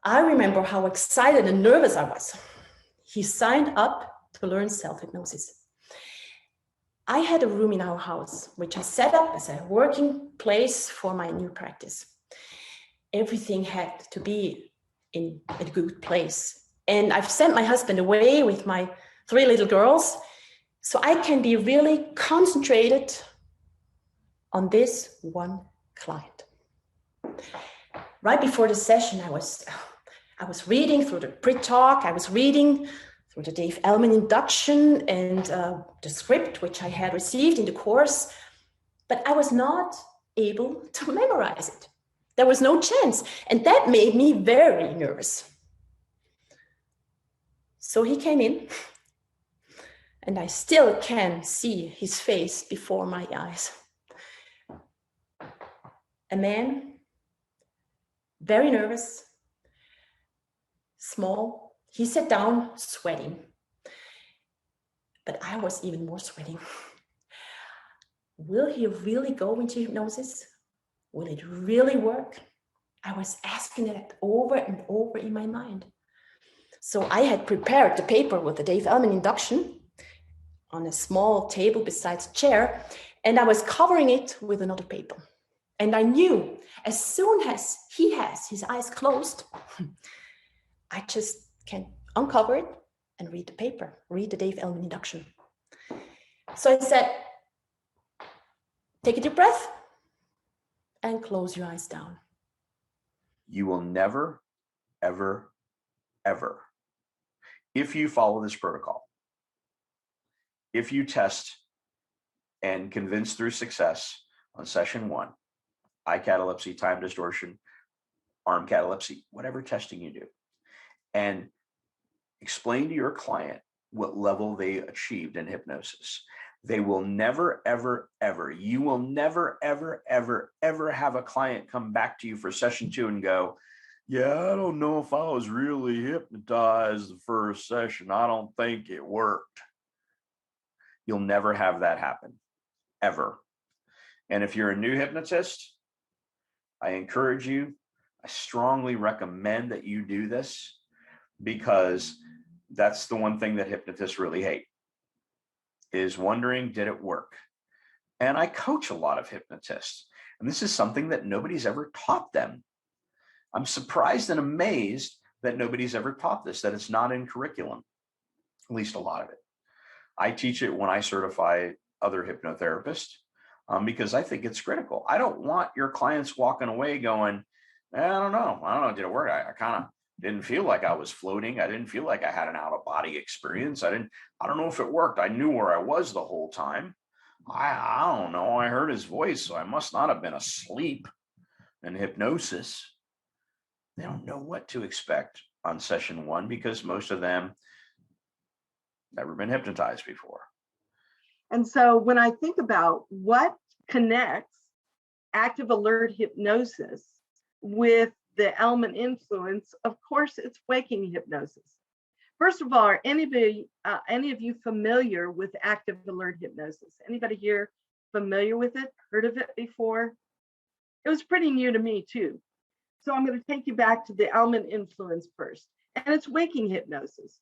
I remember how excited and nervous I was. He signed up to learn self-hypnosis. I had a room in our house, which I set up as a working place for my new practice. Everything had to be in a good place. And I've sent my husband away with my 3 little girls, so I can be really concentrated on this one client. Right before the session, I was reading through the pre-talk, I was reading through the Dave Elman induction and the script, which I had received in the course, but I was not able to memorize it. There was no chance, and that made me very nervous. So he came in, and I still can see his face before my eyes. A man, very nervous, small. He sat down, sweating. But I was even more sweating. Will he really go into hypnosis? Will it really work? I was asking that over and over in my mind. So I had prepared the paper with the Dave Elman induction on a small table beside the chair, and I was covering it with another paper. And I knew as soon as he has his eyes closed, I just can uncover it and read the paper, read the Dave Elman induction. So I said, take a deep breath and close your eyes down. You will never, ever, ever, if you follow this protocol, if you test and convince through success on session 1, eye catalepsy, time distortion, arm catalepsy, whatever testing you do, and explain to your client what level they achieved in hypnosis, they will never, ever, ever, you will never, ever, ever, ever have a client come back to you for session 2 and go, yeah, I don't know if I was really hypnotized the first session. I don't think it worked. You'll never have that happen, ever. And if you're a new hypnotist, I encourage you, I strongly recommend that you do this, because that's the one thing that hypnotists really hate, is wondering, did it work? And I coach a lot of hypnotists, and this is something that nobody's ever taught them. I'm surprised and amazed that nobody's ever taught this, that it's not in curriculum, at least a lot of it. I teach it when I certify other hypnotherapists, because I think it's critical. I don't want your clients walking away going, I don't know, did it work? I kind of didn't feel like I was floating. I didn't feel like I had an out-of-body experience. I don't know if it worked. I knew where I was the whole time. I don't know. I heard his voice, so I must not have been asleep in hypnosis. They don't know what to expect on session 1, because most of them never been hypnotized before. And so when I think about what connects active alert hypnosis with the Elman influence, of course, it's waking hypnosis. First of all, are any of you familiar with active alert hypnosis? Anybody here familiar with it? Heard of it before? It was pretty new to me too. So I'm going to take you back to the Elman influence first, and it's waking hypnosis.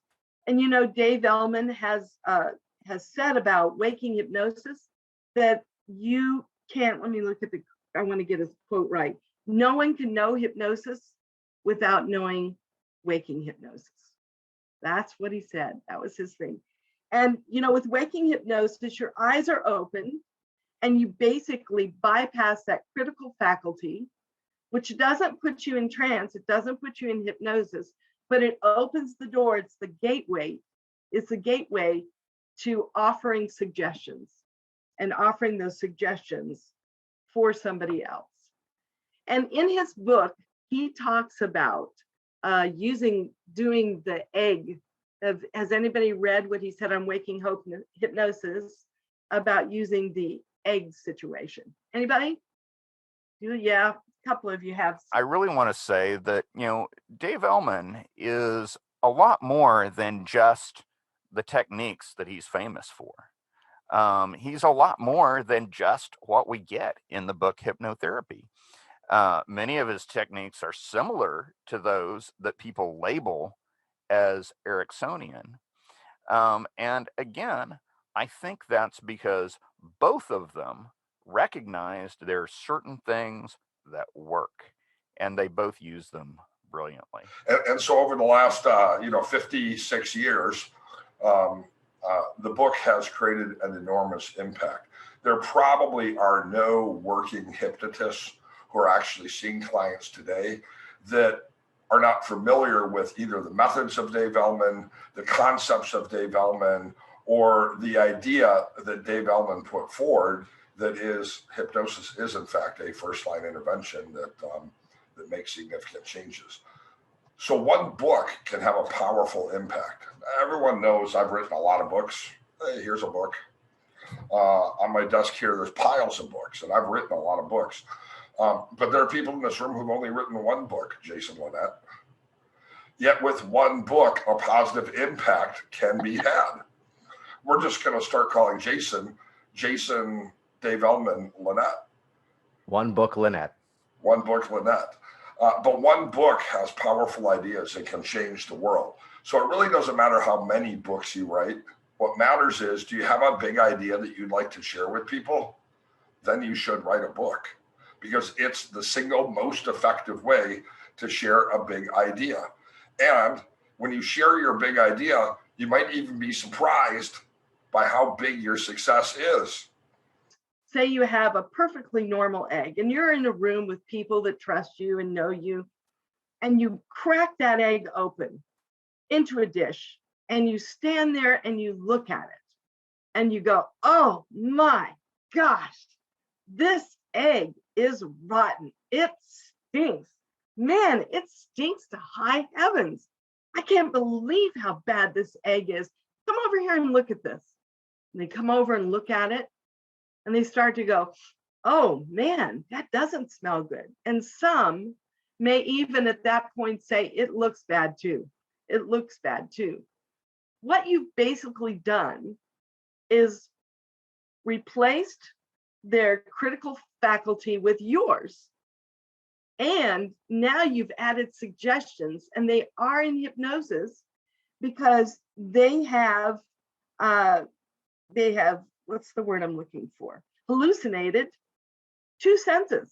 And you know, Dave Elman has said about waking hypnosis that you can't. Let me look at I want to get his quote right. No one can know hypnosis without knowing waking hypnosis. That's what he said. That was his thing. And, you know, with waking hypnosis, your eyes are open and you basically bypass that critical faculty, which doesn't put you in trance. It doesn't put you in hypnosis, but it opens the door. It's the gateway. It's the gateway to offering suggestions and offering those suggestions for somebody else. And in his book, he talks about doing the egg. Has anybody read what he said on Waking Hope Hypnosis about using the egg situation? Anybody? Yeah, a couple of you have. I really want to say that, you know, Dave Elman is a lot more than just the techniques that he's famous for. He's a lot more than just what we get in the book Hypnotherapy. Many of his techniques are similar to those that people label as Ericksonian. And again, I think that's because both of them recognized there are certain things that work, and they both use them brilliantly. And so over the last 56 years, the book has created an enormous impact. There probably are no working hypnotists who are actually seeing clients today that are not familiar with either the methods of Dave Elman, the concepts of Dave Elman, or the idea that Dave Elman put forward that is hypnosis is in fact a first-line intervention that makes significant changes. So one book can have a powerful impact. Everyone knows I've written a lot of books. Hey, here's a book. On my desk here, there's piles of books, and I've written a lot of books. But there are people in this room who've only written one book, Jason Lynette. Yet with one book, a positive impact can be had. We're just going to start calling Jason Dave Elman Lynette. One book Lynette. One book Lynette. But one book has powerful ideas that can change the world. So it really doesn't matter how many books you write. What matters is, do you have a big idea that you'd like to share with people? Then you should write a book, because it's the single most effective way to share a big idea. And when you share your big idea, you might even be surprised by how big your success is. Say you have a perfectly normal egg and you're in a room with people that trust you and know you, and you crack that egg open into a dish and you stand there and you look at it and you go, oh my gosh, this egg is rotten. It stinks. Man, it stinks to high heavens. I can't believe how bad this egg is. Come over here and look at this. And they come over and look at it, and they start to go, oh man, that doesn't smell good. And some may even at that point say, it looks bad too. It looks bad too. What you've basically done is replaced their critical faculty with yours. And now you've added suggestions, and they are in hypnosis because they have, what's the word I'm looking for? Hallucinated two senses,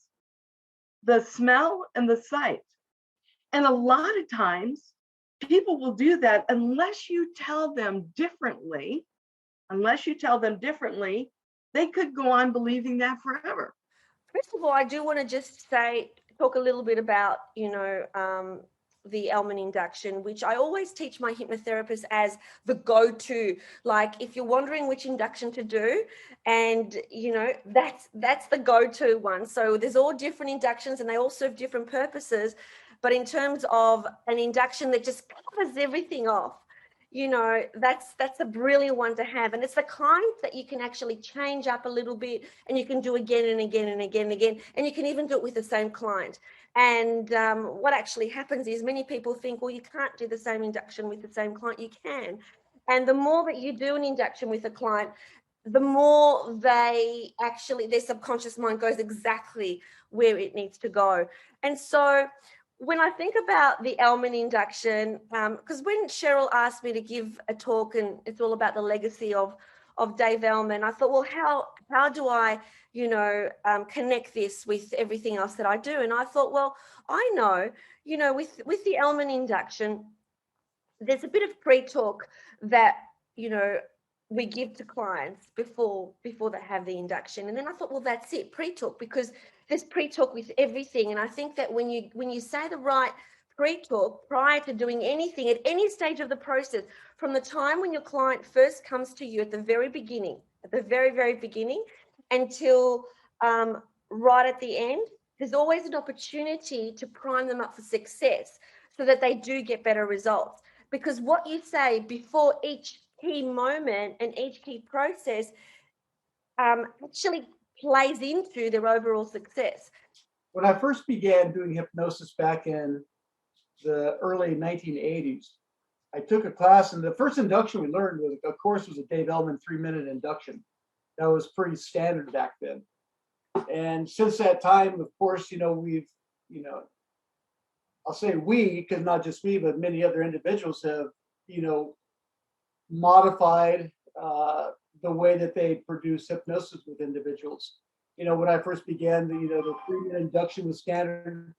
the smell and the sight. And a lot of times people will do that unless you tell them differently. Unless you tell them differently, they could go on believing that forever. First of all, I do want to just talk a little bit about, the Elman induction, which I always teach my hypnotherapists as the go-to. Like, if you're wondering which induction to do, and that's the go-to one. So there's all different inductions and they all serve different purposes. But in terms of an induction that just covers everything off, that's a brilliant one to have. And it's the kind that you can actually change up a little bit, and you can do again and again and again and again. And you can even do it with the same client. And what actually happens is many people think, well, you can't do the same induction with the same client. You can. And the more that you do an induction with a client, the more their subconscious mind goes exactly where it needs to go. And so when I think about the Elman induction, because when Cheryl asked me to give a talk, and it's all about the legacy of Dave Elman, I thought, well, how do I, connect this with everything else that I do? And I thought, well, I know, with the Elman induction, there's a bit of pre-talk that, we give to clients before they have the induction. And then I thought, well, that's it, pre-talk, because there's pre-talk with everything. And I think that when you say the right pre-talk prior to doing anything at any stage of the process, from the time when your client first comes to you at the very beginning, until right at the end, there's always an opportunity to prime them up for success so that they do get better results. Because what you say before each key moment and each key process actually plays into their overall success. When I first began doing hypnosis back in the early 1980s, I took a class, and the first induction we learned was a Dave Elman 3-minute induction. That was pretty standard back then. And since that time, of course, we've, I'll say we, because not just me, but many other individuals have, modified the way that they produce hypnosis with individuals. When I first began, the 3-minute induction was standard.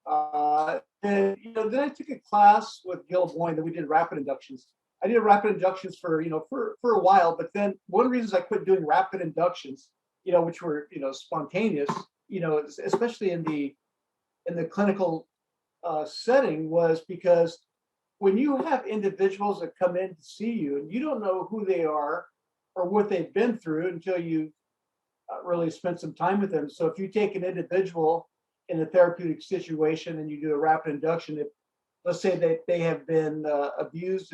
And then I took a class with Gil Boyne that we did rapid inductions. I did rapid inductions for a while, but then one of the reasons I quit doing rapid inductions, which were spontaneous, especially in the clinical setting, was because when you have individuals that come in to see you and you don't know who they are or what they've been through until you really spend some time with them. So if you take an individual in a therapeutic situation and you do a rapid induction, if let's say that they have been abused,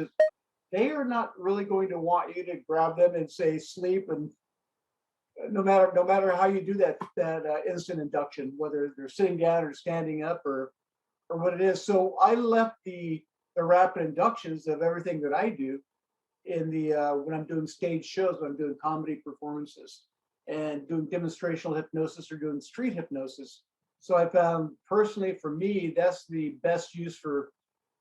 they are not really going to want you to grab them and say sleep, and no matter how you do that instant induction, whether they're sitting down or standing up or what it is. So I left the rapid inductions of everything that I do in the when I'm doing stage shows, when I'm doing comedy performances and doing demonstrational hypnosis or doing street hypnosis. So I found personally, for me, that's the best use for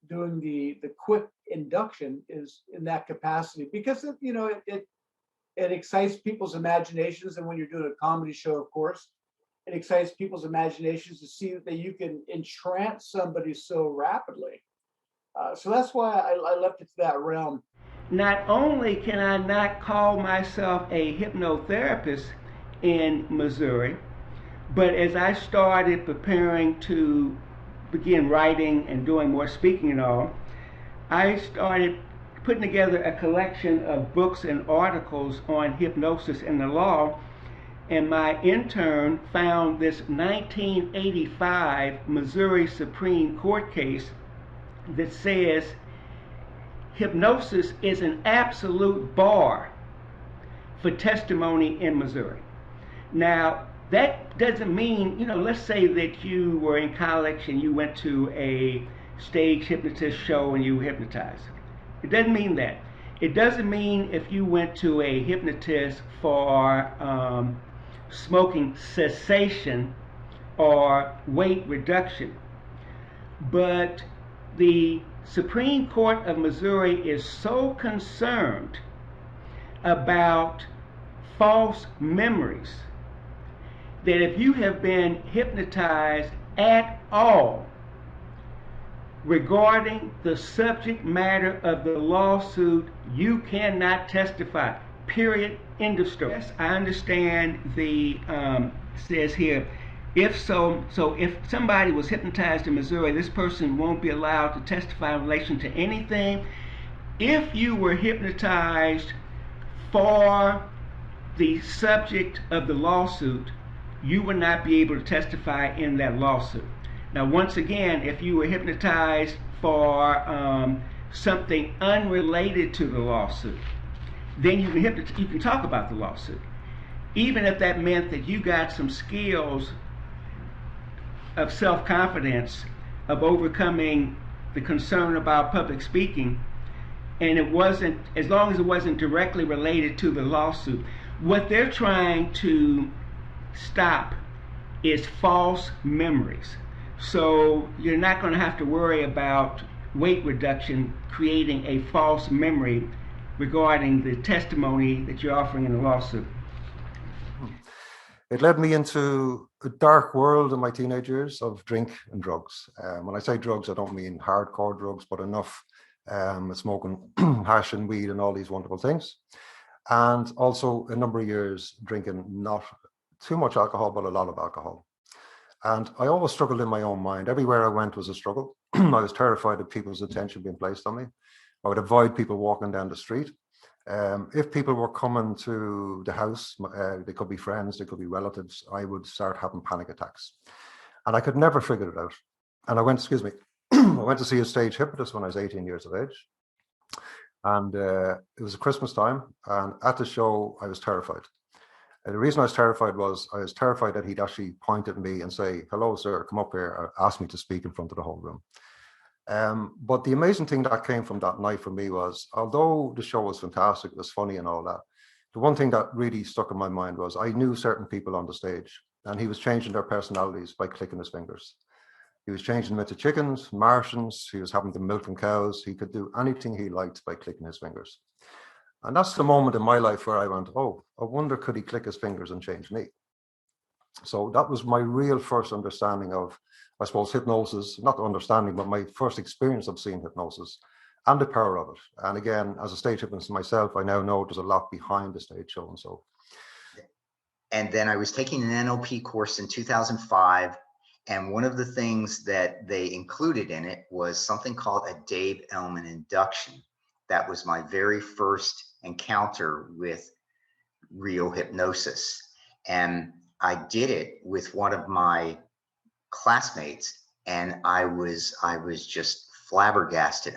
doing the quick induction is in that capacity, because it excites people's imaginations. And when you're doing a comedy show, of course, it excites people's imaginations to see that you can entrance somebody so rapidly. So that's why I left it to that realm. Not only can I not call myself a hypnotherapist in Missouri, but as I started preparing to begin writing and doing more speaking and all, I started putting together a collection of books and articles on hypnosis and the law. And my intern found this 1985 Missouri Supreme Court case that says hypnosis is an absolute bar for testimony in Missouri. Now, that doesn't mean, let's say that you were in college and you went to a stage hypnotist show and you hypnotized. It doesn't mean that. It doesn't mean if you went to a hypnotist for smoking cessation or weight reduction. But the Supreme Court of Missouri is so concerned about false memories that if you have been hypnotized at all regarding the subject matter of the lawsuit, you cannot testify. Period. End of story. Yes, I understand the says here, if somebody was hypnotized in Missouri, this person won't be allowed to testify in relation to anything. If you were hypnotized for the subject of the lawsuit, you would not be able to testify in that lawsuit. Now, once again, if you were hypnotized for something unrelated to the lawsuit, then you can talk about the lawsuit. Even if that meant that you got some skills of self-confidence, of overcoming the concern about public speaking, and it wasn't, as long as it wasn't directly related to the lawsuit. What they're trying to stop is false memories. So you're not going to have to worry about weight reduction creating a false memory regarding the testimony that you're offering in the lawsuit. It led me into a dark world in my teenage years of drink and drugs. When I say drugs, I don't mean hardcore drugs, but enough smoking hash and weed and all these wonderful things. And also a number of years drinking not too much alcohol, but a lot of alcohol. And I always struggled in my own mind. Everywhere I went was a struggle. I was terrified of people's attention being placed on me. I would avoid people walking down the street. If people were coming to the house, they could be friends, they could be relatives, I would start having panic attacks. And I could never figure it out. And I went to see a stage hypnotist when I was 18 years of age. And it was a Christmas time. And at the show, I was terrified. And the reason I was terrified that he'd actually point at me and say, "Hello, sir, come up here," or ask me to speak in front of the whole room. But the amazing thing that came from that night for me was, although the show was fantastic, it was funny and all that, the one thing that really stuck in my mind was I knew certain people on the stage, and he was changing their personalities by clicking his fingers. He was changing them into chickens, Martians. He was having them milking cows. He could do anything he liked by clicking his fingers. And that's the moment in my life where I went, oh, I wonder, could he click his fingers and change me? So that was my real first understanding of, I suppose, hypnosis, not understanding, but my first experience of seeing hypnosis and the power of it. And again, as a stage hypnotist myself, I now know there's a lot behind the stage show. And so. And then I was taking an NLP course in 2005. And one of the things that they included in it was something called a Dave Elman induction. That was my very first encounter with real hypnosis. And I did it with one of my classmates, and I was just flabbergasted.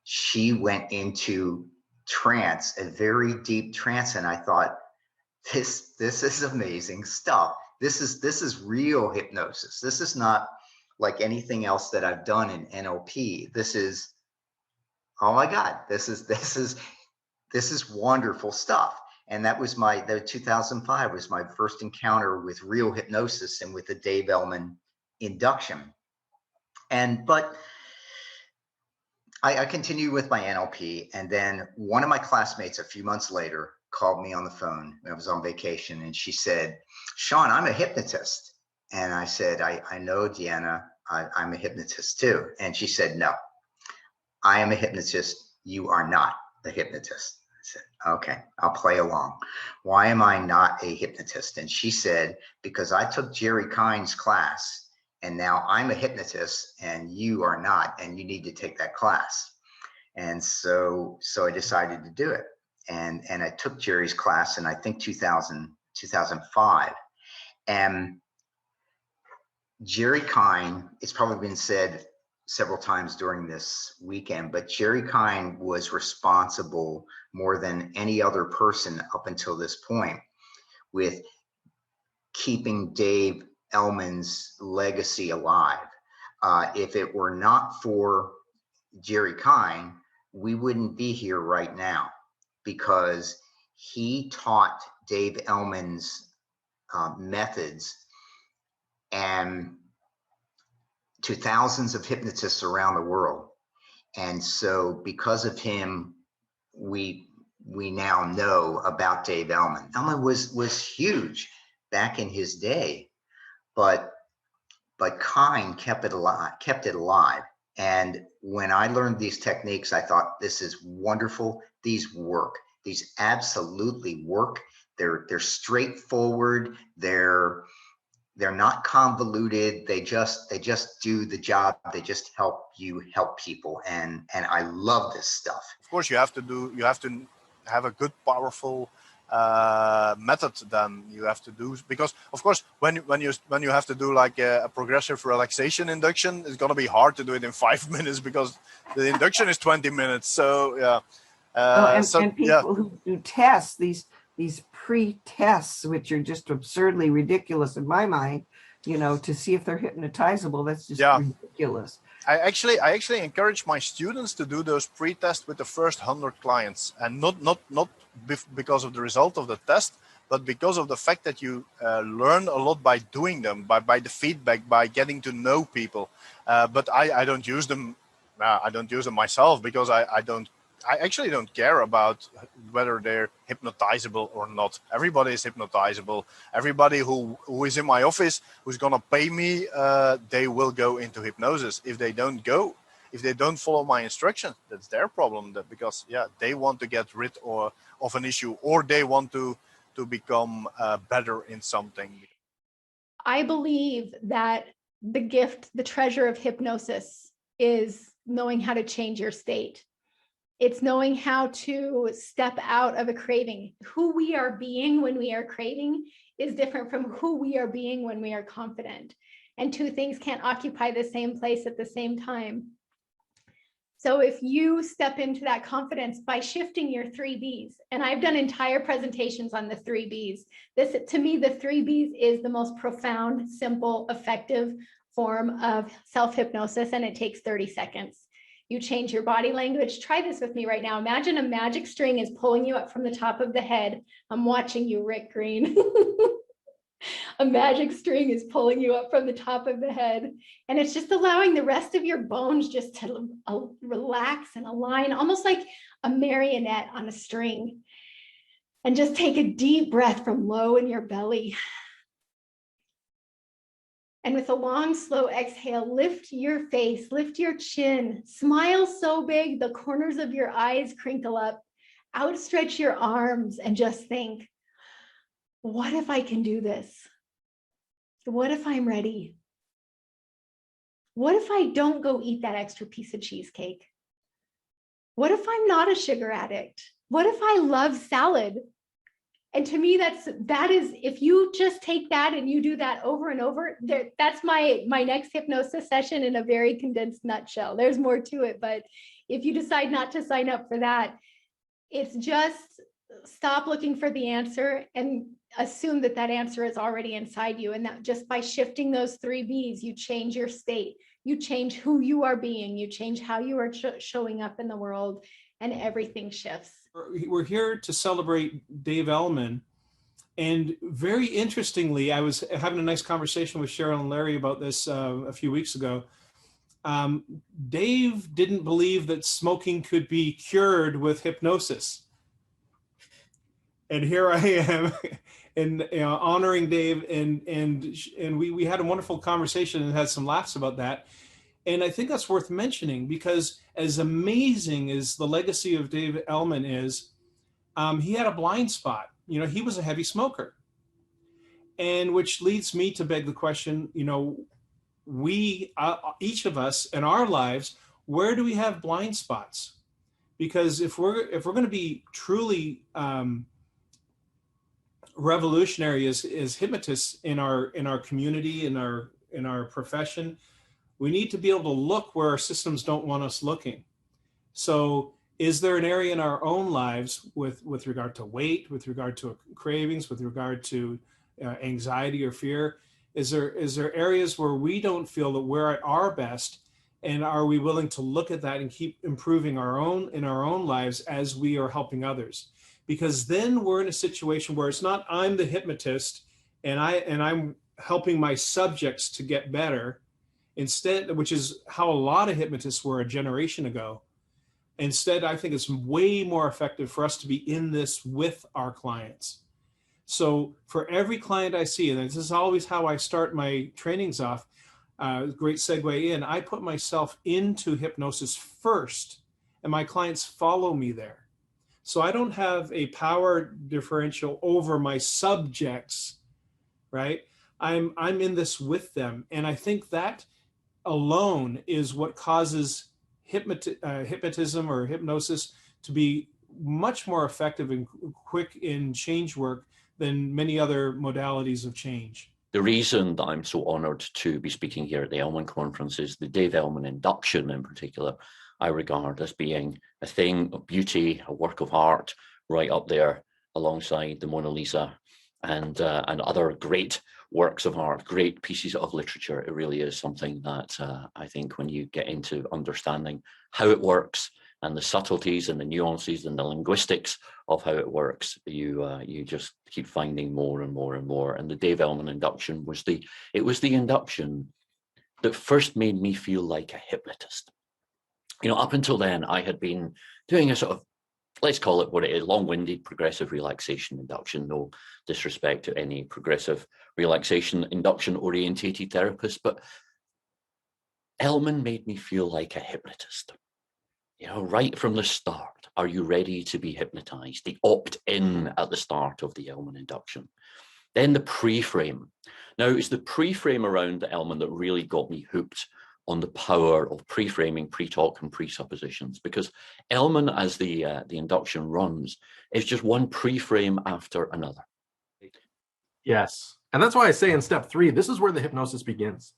She went into trance, a very deep trance, and I thought, this is amazing stuff. This is real hypnosis. This is not like anything else that I've done in NLP. This is, oh my God, this is wonderful stuff. And that was the 2005 was my first encounter with real hypnosis and with the Dave Elman induction. But I continued with my NLP, and then one of my classmates a few months later called me on the phone. I was on vacation, and she said, "Sean, I'm a hypnotist." And I said, I know, Deanna, I'm a hypnotist too. And she said, "No, I am a hypnotist. You are not a hypnotist." I said, "Okay, I'll play along. Why am I not a hypnotist?" And she said, "Because I took Jerry Kine's class, and now I'm a hypnotist and you are not, and you need to take that class." And so I decided to do it. And I took Jerry's class in, I think, 2005. And Jerry Kine, it's probably been said several times during this weekend, but Jerry Kine was responsible more than any other person up until this point with keeping Dave Elman's legacy alive. If it were not for Jerry Kine, we wouldn't be here right now, because he taught Dave Elman's methods and to thousands of hypnotists around the world. And so because of him, we now know about Dave Elman. Elman was huge back in his day, but Kine kept it alive. And when I learned these techniques, I thought, this is wonderful. These work. These absolutely work. They're straightforward. They're not convoluted. They just do the job. They just help you help people. And I love this stuff. Of course, you have to have a good, powerful method. Then you have to do, because of course when you have to do like a progressive relaxation induction, it's gonna be hard to do it in 5 minutes because the induction is 20 minutes. So yeah. And people who do tests, these pre-tests, which are just absurdly ridiculous in my mind, to see if they're hypnotizable, that's just ridiculous. I actually encourage my students to do those pre-tests with the first 100 clients, and not because of the result of the test, but because of the fact that you learn a lot by doing them, by the feedback, by getting to know people. But I don't use them. I don't use them myself because I actually don't care about whether they're hypnotizable or not. Everybody is hypnotizable. Everybody who is in my office who's gonna pay me, they will go into hypnosis. If they don't follow my instructions, that's their problem. Because they want to get rid of an issue, or they want to become better in something. I believe that the gift, the treasure of hypnosis is knowing how to change your state. It's knowing how to step out of a craving. Who we are being when we are craving is different from who we are being when we are confident. And two things can't occupy the same place at the same time. So if you step into that confidence by shifting your 3 Bs, and I've done entire presentations on the 3 Bs. This, to me, the 3 Bs is the most profound, simple, effective form of self-hypnosis, and it takes 30 seconds. You change your body language. Try this with me right now. Imagine a magic string is pulling you up from the top of the head. I'm watching you, Rick Green. A magic string is pulling you up from the top of the head, and it's just allowing the rest of your bones just to relax and align, almost like a marionette on a string. And just take a deep breath from low in your belly. And with a long, slow exhale, lift your face, lift your chin, smile so big the corners of your eyes crinkle up, outstretch your arms, and just think, what if I can do this? What if I'm ready? What if I don't go eat that extra piece of cheesecake? What if I'm not a sugar addict? What if I love salad? And to me, that is, if you just take that and you do that over and over, that's my next hypnosis session in a very condensed nutshell. There's more to it, but if you decide not to sign up for that, it's just stop looking for the answer and assume that that answer is already inside you. And that just by shifting those 3 B's, you change your state, you change who you are being, you change how you are showing up in the world, and everything shifts. We're here to celebrate Dave Elman. And very interestingly, I was having a nice conversation with Cheryl and Larry about this a few weeks ago. Dave didn't believe that smoking could be cured with hypnosis. And here I am and honoring Dave, and we had a wonderful conversation and had some laughs about that. And I think that's worth mentioning, because as amazing as the legacy of Dave Elman is, he had a blind spot. He was a heavy smoker. And which leads me to beg the question, we, each of us in our lives, where do we have blind spots? Because if we're going to be truly revolutionary as hypnotists in our community, in our profession, we need to be able to look where our systems don't want us looking. So is there an area in our own lives with regard to weight, with regard to cravings, with regard to anxiety or fear? Is there areas where we don't feel that we're at our best, and are we willing to look at that and keep improving in our own lives as we are helping others? Because then we're in a situation where it's not I'm the hypnotist and I'm helping my subjects to get better. Instead, which is how a lot of hypnotists were a generation ago. Instead, I think it's way more effective for us to be in this with our clients. So for every client I see, and this is always how I start my trainings off, great segue in, I put myself into hypnosis first, and my clients follow me there. So I don't have a power differential over my subjects, right? I'm in this with them. And I think that alone is what causes hypnotism or hypnosis to be much more effective and quick in change work than many other modalities of change. The reason that I'm so honored to be speaking here at the Elman Conference is the Dave Elman induction in particular, I regard as being a thing of beauty, a work of art, right up there alongside the Mona Lisa and other great works of art, great pieces of literature. It really is something that I think when you get into understanding how it works and the subtleties and the nuances and the linguistics of how it works, you just keep finding more and more and more. And the Dave Elman induction was the induction that first made me feel like a hypnotist. Up until then, I had been doing a sort of, let's call it what it is, long-winded progressive relaxation induction. No disrespect to any progressive relaxation induction orientated therapist, but Elman made me feel like a hypnotist. Right from the start, are you ready to be hypnotized? The opt-in at the start of the Elman induction. Then the pre-frame. Now, it's the pre-frame around the Elman that really got me hooked on the power of pre-framing, pre-talk, and presuppositions, because Elman, as the induction runs, is just one pre-frame after another. Yes, and that's why I say in step 3, this is where the hypnosis begins.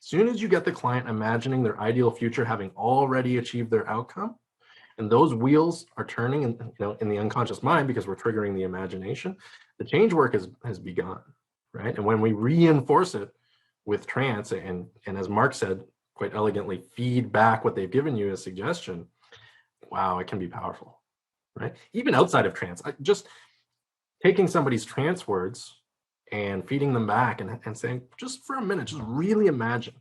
As soon as you get the client imagining their ideal future having already achieved their outcome, and those wheels are turning in the unconscious mind because we're triggering the imagination, the change work has begun, right? And when we reinforce it with trance, and as Mark said, quite elegantly feed back what they've given you as suggestion, wow, it can be powerful, right? Even outside of trance, just taking somebody's trance words and feeding them back and saying, just for a minute, just really imagine,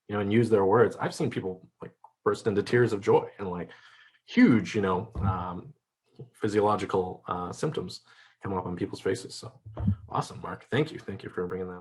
you know, and use their words. I've seen people like burst into tears of joy and like huge, you know, physiological symptoms come up on people's faces. So awesome, Mark. Thank you. Thank you for bringing that up.